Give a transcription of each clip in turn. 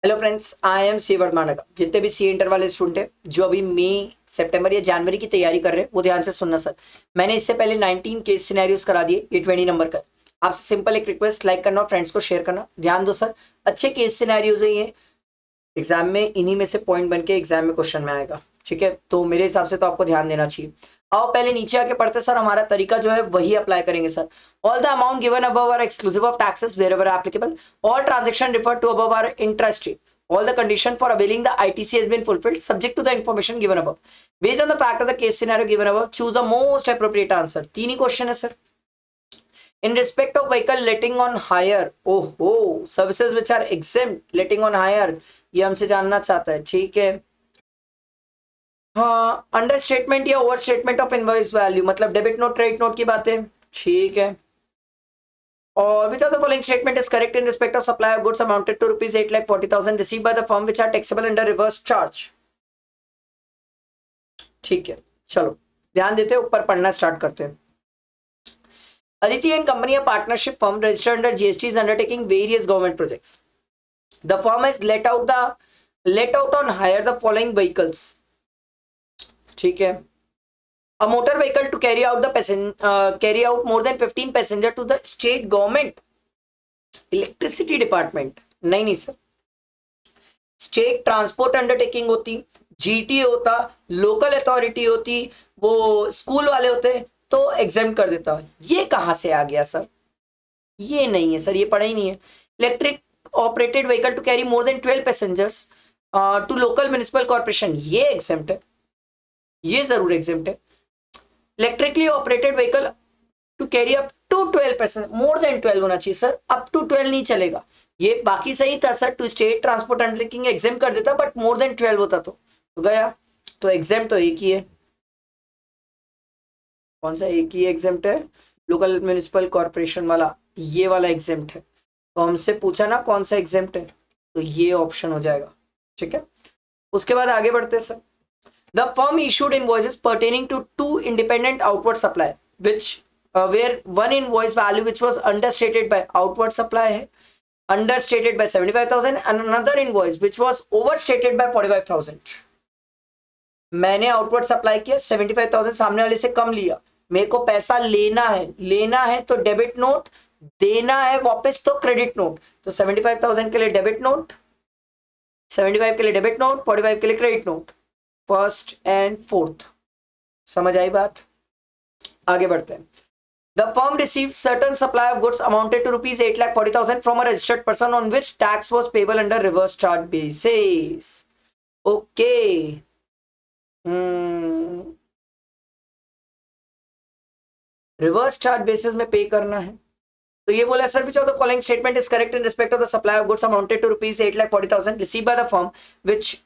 Hello friends, I am C Vardhamanak. जितने भी C inter वाले स्टूडेंट हैं जो अभी मई सितंबर या जनवरी की तैयारी कर रहे हैं वो ध्यान से सुनना सर। मैंने इससे पहले 19 केस सिनेरियोस करा दिए, ये 20 नंबर का। आपसे सिंपल एक रिक्वेस्ट, लाइक करना और फ्रेंड्स को शेयर करना। ध्यान दो सर, अच्छे केस सिनेरियोज है ये, एग्जाम में इन्हीं में से पॉइंट बन के एग्जाम में क्वेश्चन में आएगा। ठीक है, तो मेरे हिसाब से तो आपको ध्यान देना चाहिए। आओ पहले नीचे आके पढ़ते सर, हमारा तरीका जो है वही अप्लाई करेंगे sir. All the amount given above are exclusive of taxes wherever applicable. All transaction refer to above are interest rate. All the condition for availing the ITC has been fulfilled subject to the information given above. Based on the fact of the case scenario given above, choose the most appropriate answer. तीन ही question है sir. In respect of vehicle letting on hire, services which are exempt letting on hire, ये हमसे जानना चाहता है। ठीक है, हाँ, अंडर स्टेटमेंट या over statement of invoice value, मतलब डेबिट नोट क्रेडिट नोट की बात है। ठीक है, और which of the following statement is correct in respect of supply of goods amounted to rupees 8,40,000 received by the firm which are taxable under reverse charge। ठीक है, चलो ध्यान देते हैं, ऊपर पढ़ना स्टार्ट करते हैं। Aditi and company, a partnership firm registered under GST, is undertaking various government projects. The firm has let out on hire the following vehicles। ठीक है, a motor vehicle to carry out more than 15 passenger to the state government electricity department। नहीं sir, state transport undertaking होती, GT होता, local authority होती, वो school वाले होते तो एग्जाम कर देता। ये कहां से आ गया सर? ये नहीं है सर, ये पढ़ा ही नहीं है। Electric operated vehicle to carry more than 12 passengers to local municipal corporation, ये एग्जाम्प्ट है, ये जरूर एग्जाम्प्ट है। Electrically operated vehicle to carry up to 12 passenger, more than 12 होना चाहिए सर, अप टू 12 नहीं चलेगा। ये बाकी सही था sir, to state transport undertaking exam कर देता, बट मोर देन 12 होता तो गया। तो एग्जाम तो एक ही है, कौन सा एक ही एग्जाम्प्ट है? लोकल म्युनिसिपल कॉर्पोरेशन वाला, ये वाला एग्जाम्प्ट है। तो हमसे पूछा ना कौन सा एग्जाम्प्ट है, तो ये ऑप्शन हो जाएगा। ठीक है, उसके बाद आगे बढ़ते sir. The firm issued invoices pertaining to two independent outward supply, which where one invoice value which was understated by outward supply है, understated by 75,000, and another invoice which was overstated by 45,000। मैंने outward supply किया, 75,000 सामने वाले से कम लिया, मेरे को पैसा लेना है तो डेबिट नोट, देना है वापस तो क्रेडिट नोट। तो 75,000 के लिए डेबिट नोट, 75 के लिए डेबिट नोट, 45 के लिए credit note, first and fourth. समझ आई बात? आगे बढ़ते हैं। The firm received certain supply of goods amounted to rupees 8,40,000 from a registered person on which tax was payable under reverse charge basis। Okay। Reverse charge basis में pay करना है। तो ये बोला sir, which of the following statement is correct in respect of the supply of goods amounted to rupees 8,40,000 receive by the firm which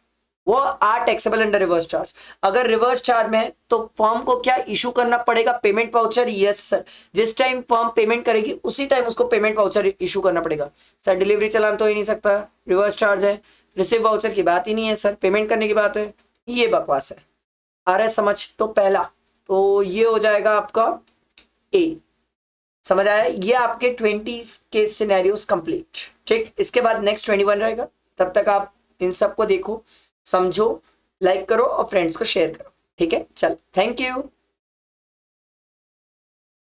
वो are taxable under reverse charge. अगर reverse charge में है तो फर्म को क्या issue करना पड़ेगा? Payment voucher. Yes sir, जिस टाइम फर्म पेमेंट करेगी उसी टाइम उसको पेमेंट वाउचर इशू करना पड़ेगा सर। डिलीवरी चलान तो ही नहीं सकता, रिवर्स चार्ज है, रिसीव वाउचर की बात ही नहीं है सर, पेमेंट करने की बात है। ये बकवास है। आ रहा है समझ? तो पहला तो ये हो जाएगा आपका ए। समझ आया? ये आपके 20 के सिनेरियोस कंप्लीट। ठीक, इसके बाद नेक्स्ट 21 रहेगा। तब तक आप इन सबको देखो, समझो, लाइक करो और फ्रेंड्स को शेयर करो। ठीक है, चल, थैंक यू।